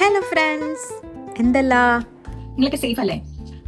Hello friends, എന്തല്ല നിങ്ങളൊക്കെ safe അല്ലേ?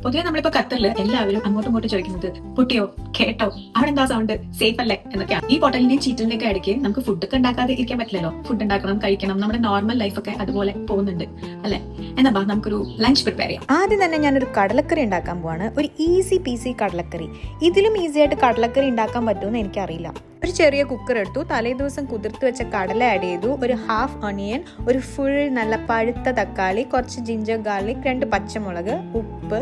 പൊതുവെ നമ്മളിപ്പോ ഖത്തറിൽ എല്ലാവരും അങ്ങോട്ടും ഇങ്ങോട്ടും ചോദിക്കുന്നത് പൊട്ടിയോ കേട്ടോ അവിടെ എന്താ സൗണ്ട് സേഫ് അല്ലേ എന്നൊക്കെയാണ്. ഈ പോട്ടലിന്റെയും ചീറ്റലിന്റെ ഒക്കെ ഇടയ്ക്ക് നമുക്ക് ഫുഡൊക്കെ ഉണ്ടാക്കാതെ ഇരിക്കാൻ പറ്റില്ലല്ലോ. ഫുഡ് ഉണ്ടാക്കണം, കഴിക്കണം, നമ്മുടെ നോർമൽ ലൈഫൊക്കെ അതുപോലെ പോകുന്നുണ്ട് അല്ലെ. എന്നാ നമുക്കൊരു ലഞ്ച് പ്രിപ്പയർ ചെയ്യാം. ആദ്യം തന്നെ ഞാനൊരു കടലക്കറി ഉണ്ടാക്കാൻ പോവാണ്. ഒരു ഈസി പീസി കടലക്കറി. ഇതിലും ഈസി ആയിട്ട് കടലക്കറി ഉണ്ടാക്കാൻ പറ്റുമെന്ന് എനിക്കറിയില്ല. ഒരു ചെറിയ കുക്കർ എടുത്തു, തലേ ദിവസം കുതിർത്ത് വെച്ച കടല ആഡ് ചെയ്തു, ഒരു ഹാഫ് ഒണിയൻ, ഒരു ഫുൾ നല്ല പഴുത്ത തക്കാളി, കുറച്ച് ജിഞ്ചർ ഗാർലിക്, 2 പച്ചമുളക്, ഉപ്പ്,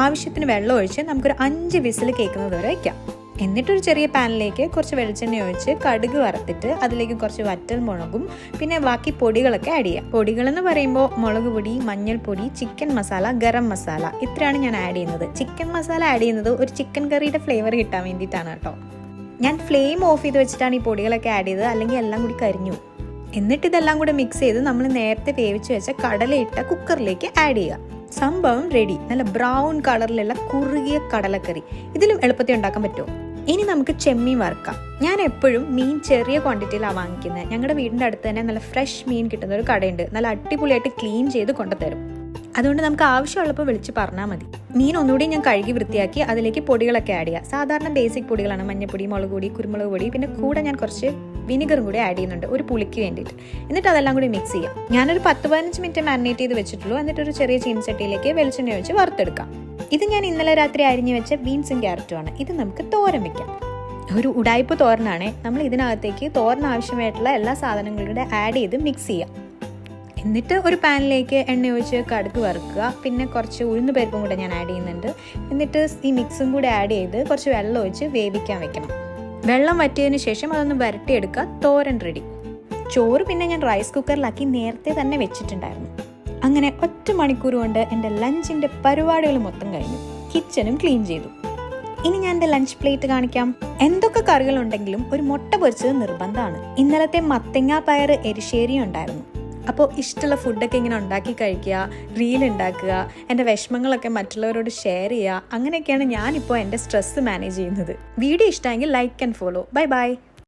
ആവശ്യത്തിന് വെള്ളം ഒഴിച്ച് നമുക്കൊരു 5 വിസിൽ കേൾക്കുന്നത് വരെ വയ്ക്കാം. എന്നിട്ടൊരു ചെറിയ പാനിലേക്ക് കുറച്ച് വെളിച്ചെണ്ണ ഒഴിച്ച് കടുക് വറുത്തിട്ട് അതിലേക്ക് കുറച്ച് വറ്റൽ മുളകും പിന്നെ ബാക്കി പൊടികളൊക്കെ ആഡ് ചെയ്യാം. പൊടികളെന്ന് പറയുമ്പോൾ മുളക് പൊടി, മഞ്ഞൾപ്പൊടി, ചിക്കൻ മസാല, ഗരം മസാല, ഇത്രയാണ് ഞാൻ ആഡ് ചെയ്യുന്നത്. ചിക്കൻ മസാല ആഡ് ചെയ്യുന്നത് ഒരു ചിക്കൻ കറിയുടെ ഫ്ലേവർ കിട്ടാൻ വേണ്ടിയിട്ടാണ് കേട്ടോ. ഞാൻ ഫ്ലെയിം ഓഫ് ചെയ്ത് വെച്ചിട്ടാണ് ഈ പൊടികളൊക്കെ ആഡ് ചെയ്തത്, അല്ലെങ്കിൽ എല്ലാം കൂടി കരിഞ്ഞു. എന്നിട്ട് ഇതെല്ലാം കൂടെ മിക്സ് ചെയ്ത് നമ്മൾ നേരത്തെ വേവിച്ച് വെച്ച കടലയിട്ട കുക്കറിലേക്ക് ആഡ് ചെയ്യുക. സംഭവം റെഡി. നല്ല ബ്രൗൺ കളറിലുള്ള കുറുകിയ കടലക്കറി. ഇതിലും എളുപ്പത്തിൽ ഉണ്ടാക്കാൻ പറ്റുമോ? ഇനി നമുക്ക് ചെമ്മീൻ വറുക്കാം. ഞാൻ എപ്പോഴും മീൻ ചെറിയ ക്വാണ്ടിറ്റിയിലാണ് വാങ്ങിക്കുന്നത്. ഞങ്ങളുടെ വീടിൻ്റെ അടുത്ത് തന്നെ നല്ല ഫ്രഷ് മീൻ കിട്ടുന്ന ഒരു കടയുണ്ട്. നല്ല അടിപൊളിയായിട്ട് ക്ലീൻ ചെയ്ത് കൊണ്ടുതരും. അതുകൊണ്ട് നമുക്ക് ആവശ്യമുള്ളപ്പോൾ വിളിച്ച് പറഞ്ഞാൽ മതി. മീൻ ഒന്നുകൂടി ഞാൻ കഴുകി വൃത്തിയാക്കി അതിലേക്ക് പൊടികളൊക്കെ ആഡ് ചെയ്യുക. സാധാരണ ബേസിക് പൊടികളാണ്: മഞ്ഞൾപ്പൊടി, മുളക് പൊടി, കുരുമുളക് പൊടി, പിന്നെ കൂടെ ഞാൻ കുറച്ച് വിനിഗറും കൂടി ആഡ് ചെയ്യുന്നുണ്ട് ഒരു പുളിക്ക് വേണ്ടിയിട്ട്. എന്നിട്ട് അതെല്ലാം കൂടി മിക്സ് ചെയ്യാം. ഞാനൊരു 10-15 മിനിറ്റ് മാരിനേറ്റ് ചെയ്ത് വെച്ചിട്ടുള്ളൂ. എന്നിട്ടൊരു ചെറിയ ചീനച്ചട്ടിയിലേക്ക് വെളിച്ചെണ്ണ ഒഴിച്ച് വറുത്തെടുക്കാം. ഇത് ഞാൻ ഇന്നലെ രാത്രി അരിഞ്ഞു വെച്ച ബീൻസും ക്യാരറ്റുമാണ്. ഇത് നമുക്ക് തോരൻ വെക്കാം. ഒരു ഉടായ്പ തോരനാണ്. നമ്മൾ ഇതിനകത്തേക്ക് തോരൻ ആവശ്യമായിട്ടുള്ള എല്ലാ സാധനങ്ങളുടെ ആഡ് ചെയ്ത് മിക്സ് ചെയ്യാം. എന്നിട്ട് ഒരു പാനിലേക്ക് എണ്ണ ഒഴിച്ച് കടുക് വറുക്കുക. പിന്നെ കുറച്ച് ഉഴുന്ന് പരിപ്പും കൂടെ ഞാൻ ആഡ് ചെയ്യുന്നുണ്ട്. എന്നിട്ട് ഈ മിക്സും കൂടെ ആഡ് ചെയ്ത് കുറച്ച് വെള്ളം ഒഴിച്ച് വേവിക്കാൻ വെക്കണം. വെള്ളം വറ്റിയതിന് ശേഷം അതൊന്ന് വരട്ടിയെടുക്കുക. തോരൻ റെഡി. ചോറ് പിന്നെ ഞാൻ റൈസ് കുക്കറിലാക്കി നേരത്തെ തന്നെ വെച്ചിട്ടുണ്ടായിരുന്നു. അങ്ങനെ 1 മണിക്കൂർ കൊണ്ട് എൻ്റെ ലഞ്ചിൻ്റെ പരിപാടികൾ മൊത്തം കഴിഞ്ഞു. കിച്ചണും ക്ലീൻ ചെയ്തു. ഇനി ഞാൻ എൻ്റെ ലഞ്ച് പ്ലേറ്റ് കാണിക്കാം. എന്തൊക്കെ കറികളുണ്ടെങ്കിലും ഒരു മുട്ട പൊരിച്ചത് നിർബന്ധമാണ്. ഇന്നലത്തെ മത്തങ്ങ പയർ എരിശ്ശേരിയും ഉണ്ടായിരുന്നു. അപ്പോൾ ഇഷ്ടമുള്ള ഫുഡൊക്കെ ഇങ്ങനെ ഉണ്ടാക്കി കഴിക്കുക, റീൽ ഉണ്ടാക്കുക, എൻ്റെ വിഷമങ്ങളൊക്കെ മറ്റുള്ളവരോട് ഷെയർ ചെയ്യുക. അങ്ങനെയൊക്കെയാണ് ഞാനിപ്പോൾ എൻ്റെ സ്ട്രെസ്സ് മാനേജ് ചെയ്യുന്നത്. വീഡിയോ ഇഷ്ടമെങ്കിൽ like and follow. Bye bye.